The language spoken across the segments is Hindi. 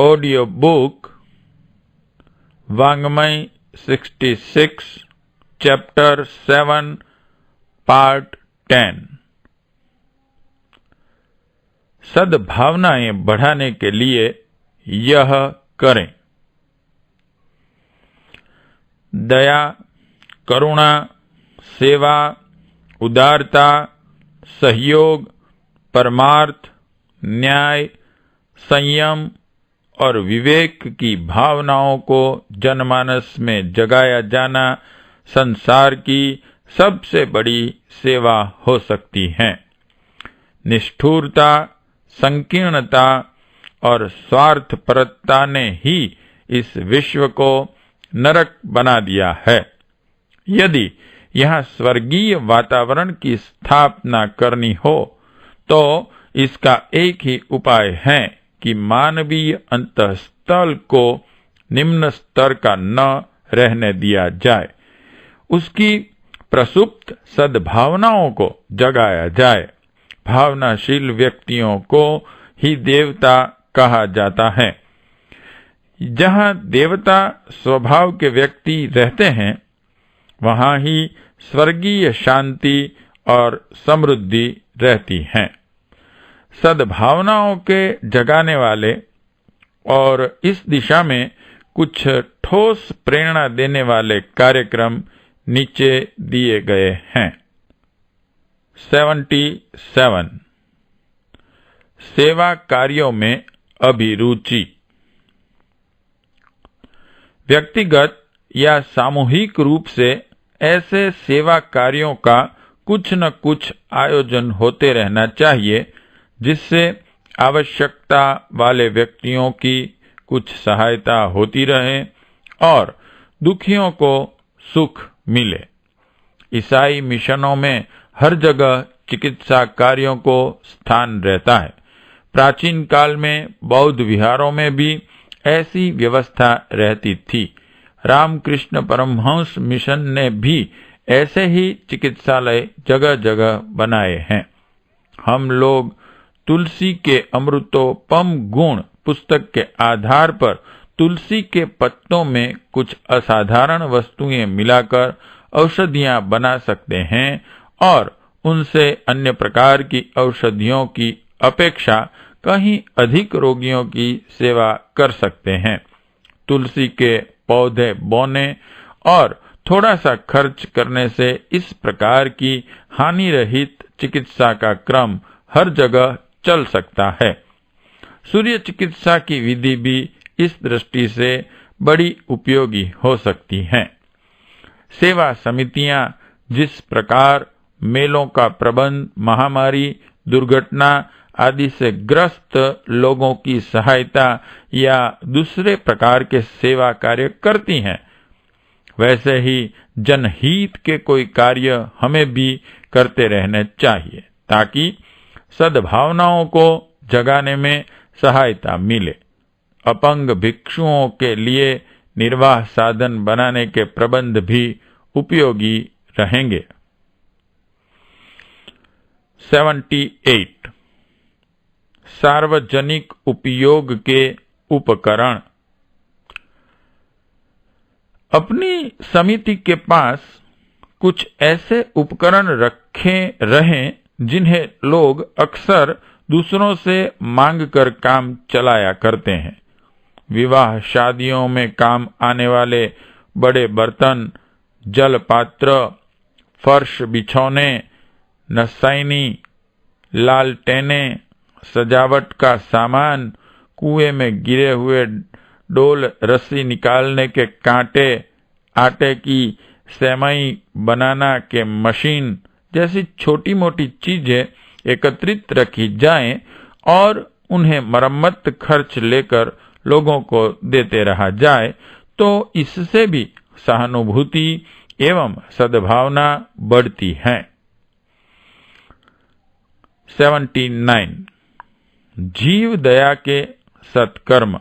ऑडियो बुक वांग्मय 66 चैप्टर 7 पार्ट 10। सद्भावनाएं बढ़ाने के लिए यह करें। दया, करुणा, सेवा, उदारता, सहयोग, परमार्थ, न्याय, संयम और विवेक की भावनाओं को जनमानस में जगाया जाना संसार की सबसे बड़ी सेवा हो सकती है। निष्ठुरता, संकीर्णता और स्वार्थपरता ने ही इस विश्व को नरक बना दिया है। यदि यहाँ स्वर्गीय वातावरण की स्थापना करनी हो तो इसका एक ही उपाय है कि मानवीय अंतःस्थल को निम्न स्तर का न रहने दिया जाए, उसकी प्रसुप्त सद्भावनाओं को जगाया जाए। भावनाशील व्यक्तियों को ही देवता कहा जाता है। जहाँ देवता स्वभाव के व्यक्ति रहते हैं, वहाँ ही स्वर्गीय शांति और समृद्धि रहती है। सद्भावनाओं के जगाने वाले और इस दिशा में कुछ ठोस प्रेरणा देने वाले कार्यक्रम नीचे दिए गए हैं। 77 सेवा कार्यों में अभिरुचि। व्यक्तिगत या सामूहिक रूप से ऐसे सेवा कार्यों का कुछ न कुछ आयोजन होते रहना चाहिए, जिससे आवश्यकता वाले व्यक्तियों की कुछ सहायता होती रहे और दुखियों को सुख मिले। ईसाई मिशनों में हर जगह चिकित्सा कार्यों को स्थान रहता है। प्राचीन काल में बौद्ध विहारों में भी ऐसी व्यवस्था रहती थी। रामकृष्ण परमहंस मिशन ने भी ऐसे ही चिकित्सालय जगह जगह बनाए हैं। हम लोग तुलसी के अमृतोपम गुण पुस्तक के आधार पर तुलसी के पत्तों में कुछ असाधारण वस्तुएं मिलाकर औषधियां बना सकते हैं और उनसे अन्य प्रकार की औषधियों की अपेक्षा कहीं अधिक रोगियों की सेवा कर सकते हैं। तुलसी के पौधे बोने और थोड़ा सा खर्च करने से इस प्रकार की हानि रहित चिकित्सा का क्रम हर जगह चल सकता है। सूर्य चिकित्सा की विधि भी इस दृष्टि से बड़ी उपयोगी हो सकती हैं। सेवा समितियां जिस प्रकार मेलों का प्रबंध, महामारी, दुर्घटना आदि से ग्रस्त लोगों की सहायता या दूसरे प्रकार के सेवा कार्य करती हैं, वैसे ही जनहित के कोई कार्य हमें भी करते रहने चाहिए, ताकि सद्भावनाओं को जगाने में सहायता मिले। अपंग भिक्षुओं के लिए निर्वाह साधन बनाने के प्रबंध भी उपयोगी रहेंगे। 78 सार्वजनिक उपयोग के उपकरण। अपनी समिति के पास कुछ ऐसे उपकरण रखे रहें जिन्हें लोग अक्सर दूसरों से मांग कर काम चलाया करते हैं। विवाह शादियों में काम आने वाले बड़े बर्तन, जल पात्र, फर्श बिछौने, नसैनी, लालटेनें, सजावट का सामान, कुएं में गिरे हुए डोल, रस्सी निकालने के कांटे, आटे की सेवई बनाना के मशीन जैसी छोटी मोटी चीजें एकत्रित रखी जाएं और उन्हें मरम्मत खर्च लेकर लोगों को देते रहा जाए, तो इससे भी सहानुभूति एवं सद्भावना बढ़ती है। 79 जीव दया के सत्कर्म।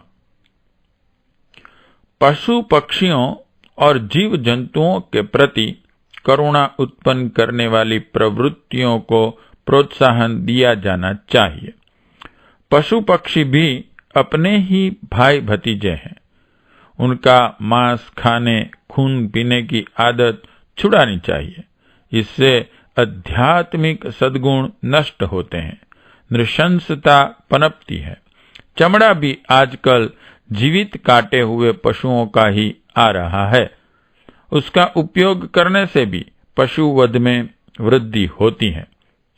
पशु पक्षियों और जीव जंतुओं के प्रति करुणा उत्पन्न करने वाली प्रवृत्तियों को प्रोत्साहन दिया जाना चाहिए। पशु पक्षी भी अपने ही भाई भतीजे हैं। उनका मांस खाने, खून पीने की आदत छुड़ानी चाहिए। इससे आध्यात्मिक सद्गुण नष्ट होते हैं, नृशंसता पनपती है। चमड़ा भी आजकल जीवित काटे हुए पशुओं का ही आ रहा है। उसका उपयोग करने से भी पशु वध में वृद्धि होती है।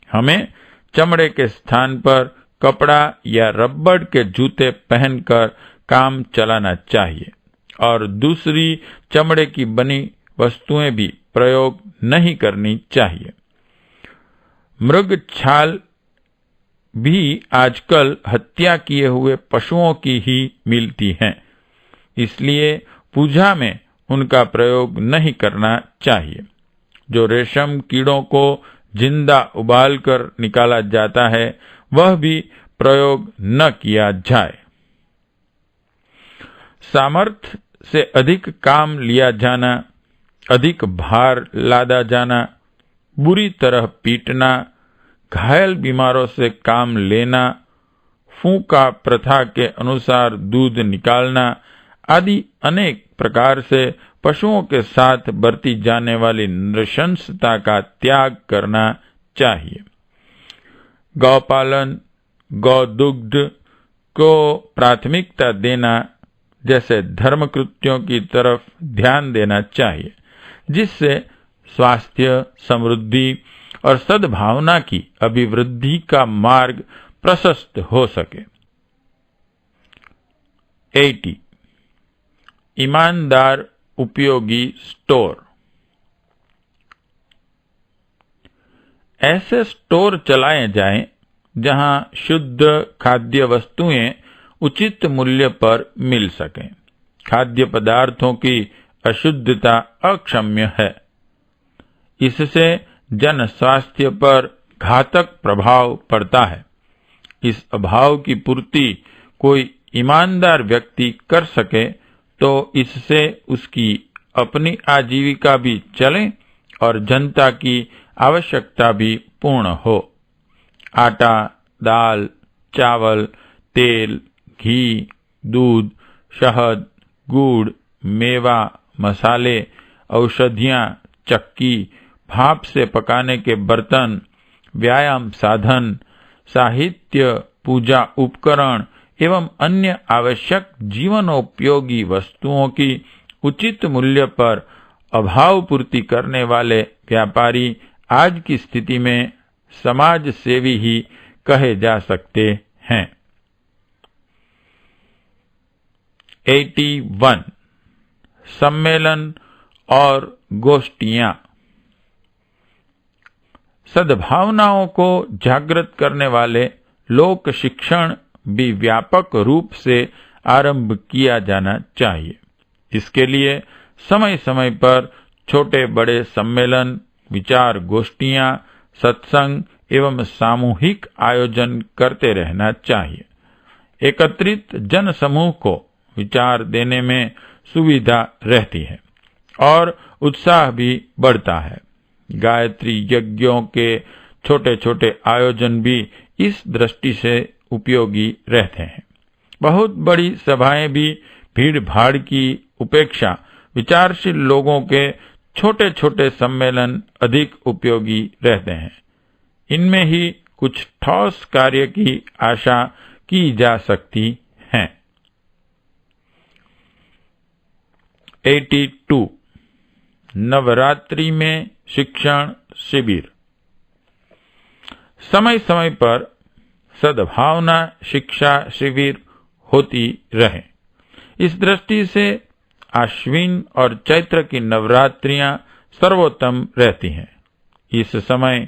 हमें चमड़े के स्थान पर कपड़ा या रबड़ के जूते पहनकर काम चलाना चाहिए और दूसरी चमड़े की बनी वस्तुएं भी प्रयोग नहीं करनी चाहिए। मृग छाल भी आजकल हत्या किए हुए पशुओं की ही मिलती हैं, इसलिए पूजा में उनका प्रयोग नहीं करना चाहिए। जो रेशम कीड़ों को जिंदा उबालकर निकाला जाता है, वह भी प्रयोग न किया जाए। सामर्थ्य से अधिक काम लिया जाना, अधिक भार लादा जाना, बुरी तरह पीटना, घायल बीमारों से काम लेना, फूंका प्रथा के अनुसार दूध निकालना आदि अनेक प्रकार से पशुओं के साथ बरती जाने वाली नृशंसता का त्याग करना चाहिए। गौपालन, गौदुग्ध को प्राथमिकता देना जैसे धर्म कृत्यों की तरफ ध्यान देना चाहिए, जिससे स्वास्थ्य, समृद्धि और सद्भावना की अभिवृद्धि का मार्ग प्रशस्त हो सके। 80 ईमानदार उपयोगी स्टोर। ऐसे स्टोर चलाए जाएं जहां शुद्ध खाद्य वस्तुएं उचित मूल्य पर मिल सकें। खाद्य पदार्थों की अशुद्धता अक्षम्य है। इससे जन स्वास्थ्य पर घातक प्रभाव पड़ता है। इस अभाव की पूर्ति कोई ईमानदार व्यक्ति कर सके तो इससे उसकी अपनी आजीविका भी चले और जनता की आवश्यकता भी पूर्ण हो। आटा, दाल, चावल, तेल, घी, दूध, शहद, गुड़, मेवा, मसाले, औषधियां, चक्की, भाप से पकाने के बर्तन, व्यायाम साधन, साहित्य, पूजा उपकरण एवं अन्य आवश्यक जीवनोपयोगी वस्तुओं की उचित मूल्य पर अभाव पूर्ति करने वाले व्यापारी आज की स्थिति में समाज सेवी ही कहे जा सकते हैं। 81 सम्मेलन और गोष्ठियां। सद्भावनाओं को जागृत करने वाले लोक शिक्षण भी व्यापक रूप से आरंभ किया जाना चाहिए। इसके लिए समय समय पर छोटे बड़े सम्मेलन, विचार गोष्ठियां, सत्संग एवं सामूहिक आयोजन करते रहना चाहिए। एकत्रित जन समूह को विचार देने में सुविधा रहती है और उत्साह भी बढ़ता है। गायत्री यज्ञों के छोटे छोटे आयोजन भी इस दृष्टि से उपयोगी रहते हैं। बहुत बड़ी सभाएं भी भीड़ भाड़ की उपेक्षा विचारशील लोगों के छोटे छोटे सम्मेलन अधिक उपयोगी रहते हैं। इनमें ही कुछ ठोस कार्य की आशा की जा सकती है। 82 नवरात्रि में शिक्षण शिविर। समय समय पर सद्भावना शिक्षा शिविर होती रहे। इस दृष्टि से आश्विन और चैत्र की नवरात्रियां सर्वोत्तम रहती हैं। इस समय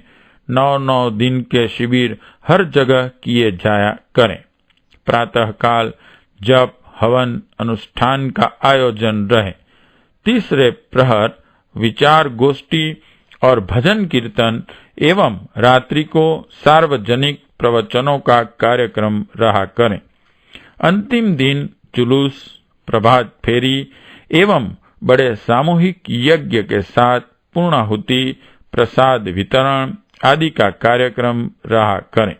9 दिन के शिविर हर जगह किए जाया करें। प्रातःकाल जप, हवन, अनुष्ठान का आयोजन रहे। तीसरे प्रहर विचार गोष्ठी और भजन कीर्तन एवं रात्रि को सार्वजनिक प्रवचनों का कार्यक्रम रहा करें। अंतिम दिन जुलूस, प्रभात फेरी एवं बड़े सामूहिक यज्ञ के साथ पूर्णाहुति, प्रसाद वितरण आदि का कार्यक्रम रहा करें।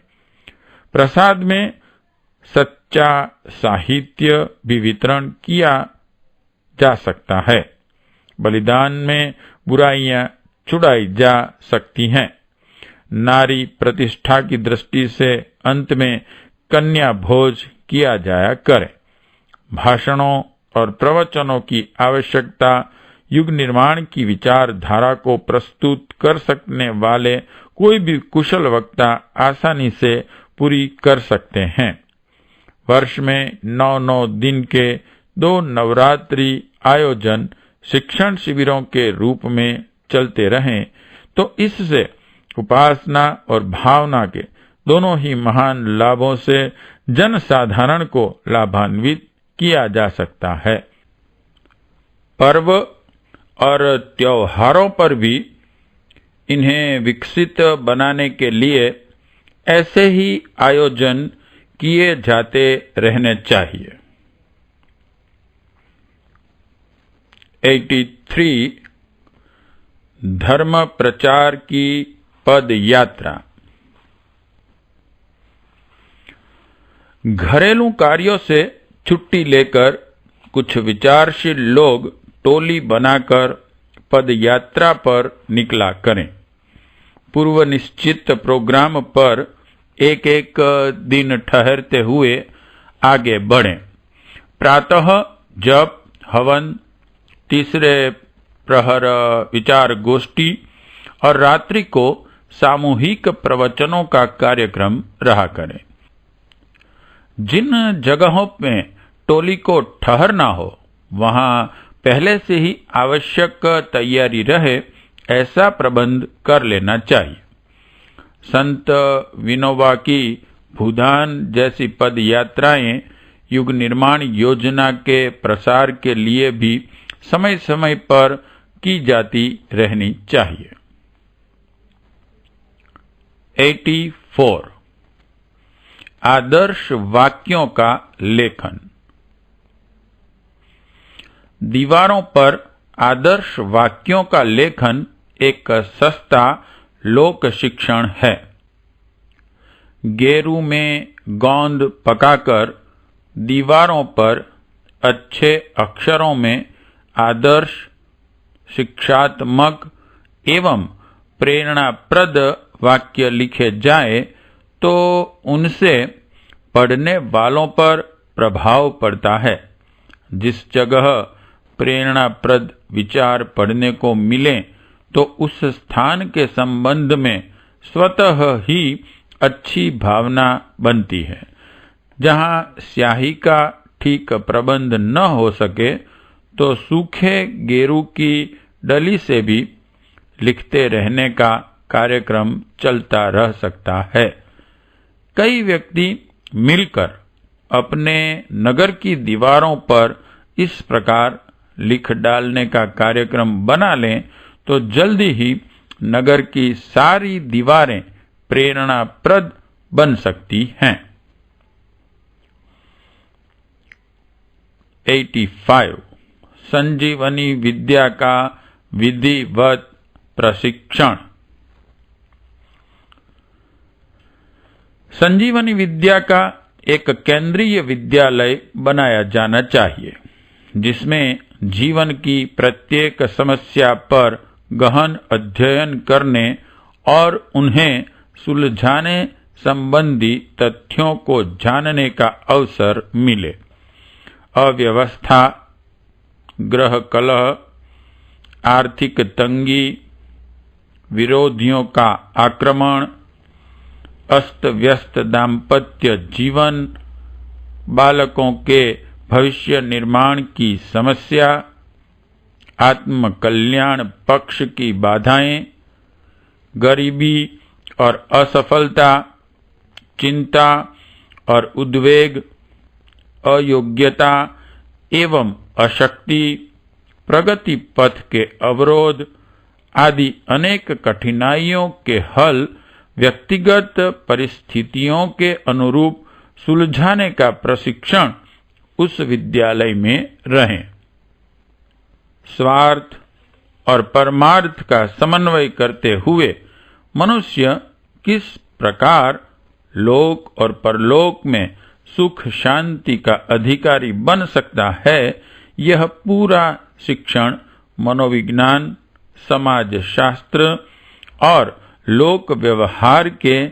प्रसाद में कच्चा साहित्य भी वितरण किया जा सकता है। बलिदान में बुराइयां छुड़ाई जा सकती हैं। नारी प्रतिष्ठा की दृष्टि से अंत में कन्या भोज किया जाया करे। भाषणों और प्रवचनों की आवश्यकता युग निर्माण की विचारधारा को प्रस्तुत कर सकने वाले कोई भी कुशल वक्ता आसानी से पूरी कर सकते हैं। वर्ष में 9 दिन के 2 नवरात्रि आयोजन शिक्षण शिविरों के रूप में चलते रहें तो इससे उपासना और भावना के दोनों ही महान लाभों से जनसाधारण को लाभान्वित किया जा सकता है। पर्व और त्योहारों पर भी इन्हें विकसित बनाने के लिए ऐसे ही आयोजन किए जाते रहने चाहिए। 83 धर्म प्रचार की पद यात्रा। घरेलू कार्यों से छुट्टी लेकर कुछ विचारशील लोग टोली बनाकर पद यात्रा पर निकला करें। पूर्व निश्चित प्रोग्राम पर एक एक दिन ठहरते हुए आगे बढ़ें। प्रातः जप, हवन, तीसरे प्रहर विचार गोष्ठी और रात्रि को सामूहिक प्रवचनों का कार्यक्रम रहा करें। जिन जगहों में टोली को ठहरना हो वहां पहले से ही आवश्यक तैयारी रहे, ऐसा प्रबंध कर लेना चाहिए। संत विनोबा की भूदान जैसी पद यात्राएं युग निर्माण योजना के प्रसार के लिए भी समय समय पर की जाती रहनी चाहिए। 84 आदर्श वाक्यों का लेखन। दीवारों पर आदर्श वाक्यों का लेखन एक सस्ता लोक शिक्षण है। गेरू में गोंद पकाकर दीवारों पर अच्छे अक्षरों में आदर्श, शिक्षात्मक एवं प्रेरणाप्रद वाक्य लिखे जाए तो उनसे पढ़ने वालों पर प्रभाव पड़ता है। जिस जगह प्रेरणाप्रद विचार पढ़ने को मिले तो उस स्थान के संबंध में स्वतः ही अच्छी भावना बनती है। जहां स्याही का ठीक प्रबंध न हो सके तो सूखे गेरू की डली से भी लिखते रहने का कार्यक्रम चलता रह सकता है। कई व्यक्ति मिलकर अपने नगर की दीवारों पर इस प्रकार लिख डालने का कार्यक्रम बना लें तो जल्दी ही नगर की सारी दीवारें प्रेरणाप्रद बन सकती हैं। 85 संजीवनी विद्या का विधिवत प्रशिक्षण। संजीवनी विद्या का एक केंद्रीय विद्यालय बनाया जाना चाहिए जिसमें जीवन की प्रत्येक समस्या पर गहन अध्ययन करने और उन्हें सुलझाने संबंधी तथ्यों को जानने का अवसर मिले। अव्यवस्था, ग्रह कलह, आर्थिक तंगी, विरोधियों का आक्रमण, अस्त व्यस्त दाम्पत्य जीवन, बालकों के भविष्य निर्माण की समस्या, आत्म कल्याण पक्ष की बाधाएं, गरीबी और असफलता, चिंता और उद्वेग, अयोग्यता एवं अशक्ति, प्रगति पथ के अवरोध आदि अनेक कठिनाइयों के हल व्यक्तिगत परिस्थितियों के अनुरूप सुलझाने का प्रशिक्षण उस विद्यालय में रहें। स्वार्थ और परमार्थ का समन्वय करते हुए मनुष्य किस प्रकार लोक और परलोक में सुख शांति का अधिकारी बन सकता है, यह पूरा शिक्षण मनोविज्ञान, समाज शास्त्र और लोक व्यवहार के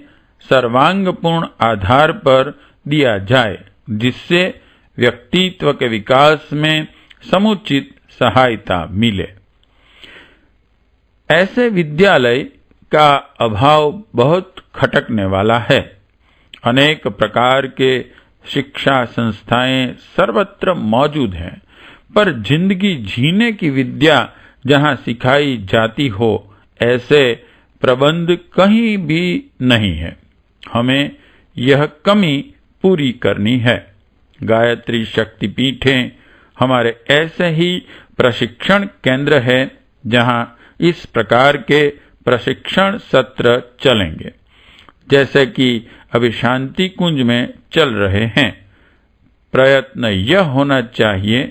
सर्वांगपूर्ण आधार पर दिया जाए, जिससे व्यक्तित्व के विकास में समुचित सहायता मिले। ऐसे विद्यालय का अभाव बहुत खटकने वाला है। अनेक प्रकार के शिक्षा संस्थाएं सर्वत्र मौजूद हैं, पर जिंदगी जीने की विद्या जहां सिखाई जाती हो, ऐसे प्रबंध कहीं भी नहीं है। हमें यह कमी पूरी करनी है। गायत्री शक्तिपीठें हमारे ऐसे ही प्रशिक्षण केंद्र है जहां इस प्रकार के प्रशिक्षण सत्र चलेंगे, जैसे कि अभी शांति कुंज में चल रहे हैं। प्रयत्न यह होना चाहिए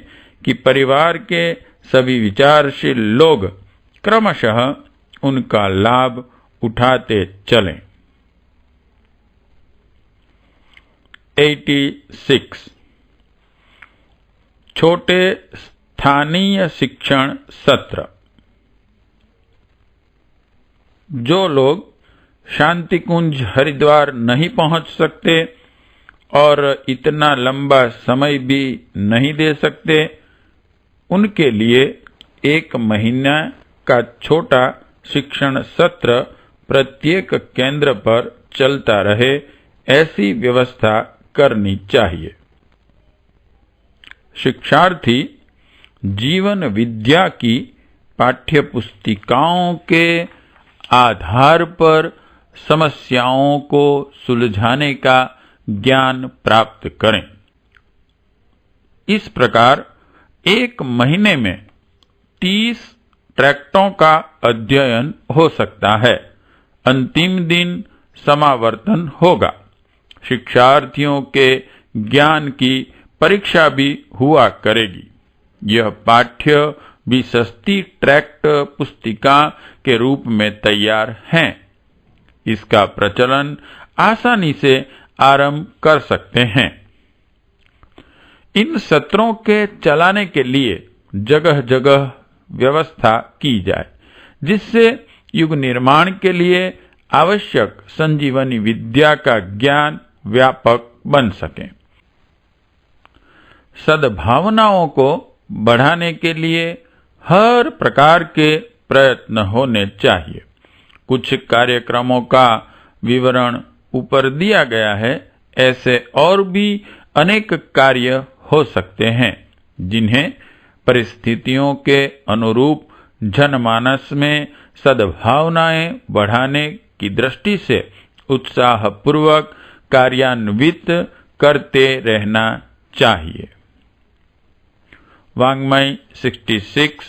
कि परिवार के सभी विचारशील लोग क्रमशः उनका लाभ उठाते चलें। 86 छोटे स्थानीय शिक्षण सत्र। जो लोग शांति कुंज हरिद्वार नहीं पहुंच सकते और इतना लंबा समय भी नहीं दे सकते, उनके लिए 1 महीना का छोटा शिक्षण सत्र प्रत्येक केंद्र पर चलता रहे, ऐसी व्यवस्था करनी चाहिए। शिक्षार्थी जीवन विद्या की पाठ्यपुस्तिकाओं के आधार पर समस्याओं को सुलझाने का ज्ञान प्राप्त करें। इस प्रकार 1 महीने में 30 ट्रैक्टों का अध्ययन हो सकता है। अंतिम दिन समावर्तन होगा। शिक्षार्थियों के ज्ञान की परीक्षा भी हुआ करेगी। यह पाठ्य भी सस्ती ट्रैक्ट पुस्तिका के रूप में तैयार हैं। इसका प्रचलन आसानी से आरंभ कर सकते हैं। इन सत्रों के चलाने के लिए जगह जगह व्यवस्था की जाए, जिससे युग निर्माण के लिए आवश्यक संजीवनी विद्या का ज्ञान व्यापक बन सके। सद्भावनाओं को बढ़ाने के लिए हर प्रकार के प्रयत्न होने चाहिए। कुछ कार्यक्रमों का विवरण ऊपर दिया गया है। ऐसे और भी अनेक कार्य हो सकते हैं, जिन्हें परिस्थितियों के अनुरूप जनमानस में सद्भावनाएं बढ़ाने की दृष्टि से उत्साहपूर्वक कार्यान्वित करते रहना चाहिए। वाङ्मय 66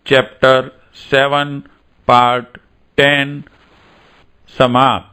चैप्टर 7 पार्ट 10 समाप्त।